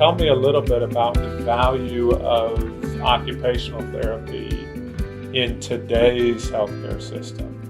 tell me a little bit about the value of occupational therapy in today's healthcare system.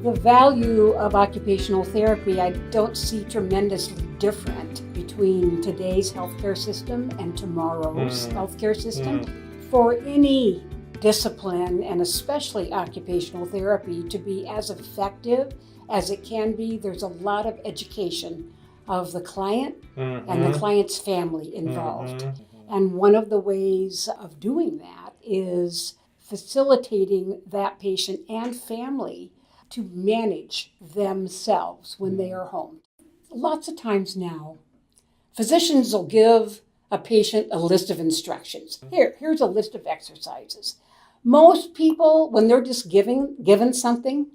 The value of occupational therapy, I don't see tremendously different between today's healthcare system and tomorrow's healthcare system. For any discipline, and especially occupational therapy, to be as effective as it can be, there's a lot of education of the client and the client's family involved. And one of the ways of doing that is facilitating that patient and family to manage themselves when they are home. Lots of times now, physicians will give a patient a list of instructions. Here's a list of exercises. Most people, when they're just given something,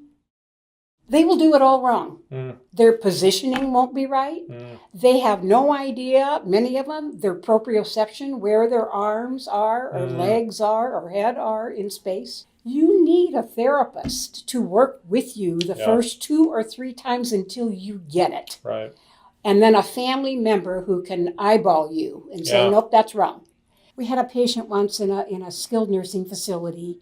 they will do it all wrong. Their positioning won't be right. They have no idea, many of them, their proprioception, where their arms are, or legs are, or head are in space. You need a therapist to work with you the first 2 or 3 times until you get it. Right. And then a family member who can eyeball you and say, nope, that's wrong. We had a patient once in a skilled nursing facility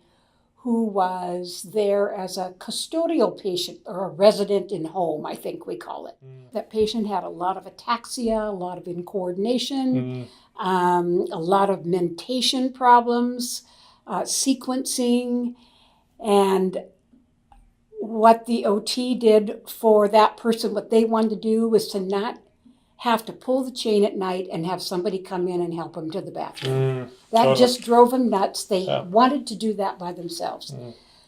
who was there as a custodial patient, or a resident in home, I think we call it. That patient had a lot of ataxia, a lot of incoordination, a lot of mentation problems, sequencing, and what the OT did for that person, what they wanted to do was to not have to pull the chain at night and have somebody come in and help them to the bathroom. That just drove them nuts. They wanted to do that by themselves.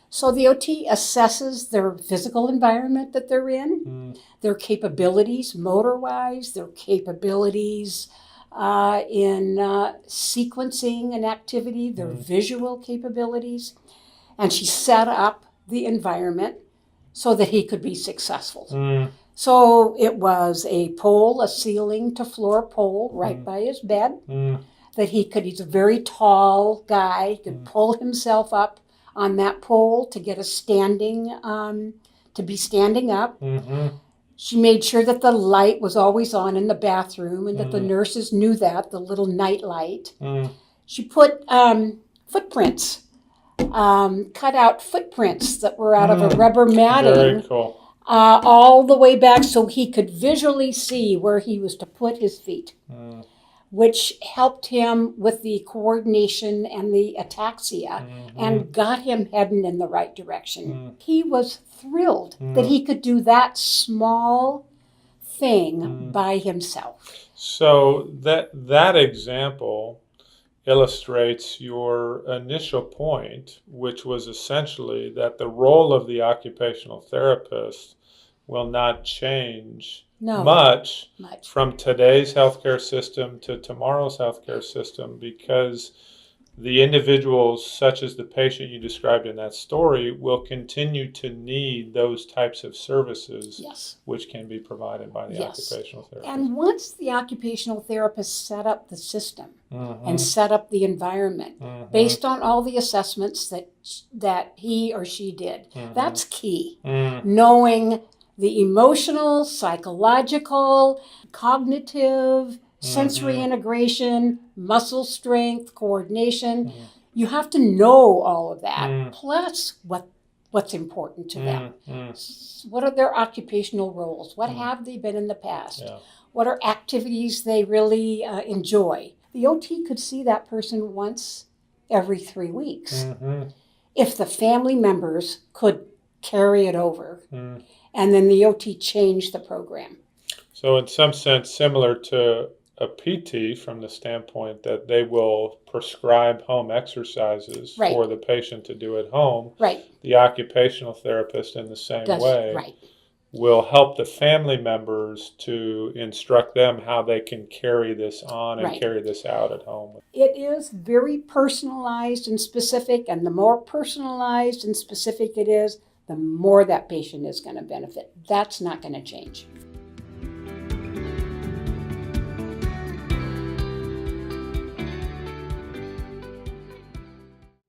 So the OT assesses their physical environment that they're in, their capabilities motor-wise, their capabilities in sequencing an activity, their visual capabilities, and she set up the environment so that he could be successful. So it was a pole, a ceiling to floor pole right by his bed that he's a very tall guy, he could pull himself up on that pole to get a to be standing up. She made sure that the light was always on in the bathroom and that the nurses knew that, the little night light. She put footprints, cut out footprints that were out of a rubber matting. Very cool. All the way back so he could visually see where he was to put his feet, which helped him with the coordination and the ataxia and got him heading in the right direction. He was thrilled that he could do that small thing by himself. So that example illustrates your initial point, which was essentially that the role of the occupational therapist will not change much from today's healthcare system to tomorrow's healthcare system, because the individuals, such as the patient you described in that story, will continue to need those types of services, which can be provided by the occupational therapist. And once the occupational therapist set up the system and set up the environment based on all the assessments that he or she did, that's key. Knowing the emotional, psychological, cognitive, sensory integration, muscle strength, coordination. You have to know all of that, plus what's important to them. What are their occupational roles? What have they been in the past? What are activities they really enjoy? The OT could see that person once every 3 weeks. If the family members could carry it over, and then the OT changed the program. So in some sense, similar to a PT from the standpoint that they will prescribe home exercises for the patient to do at home. The occupational therapist in the same way will help the family members to instruct them how they can carry this on and carry this out at home. It is very personalized and specific, and the more personalized and specific it is, the more that patient is going to benefit. That's not going to change.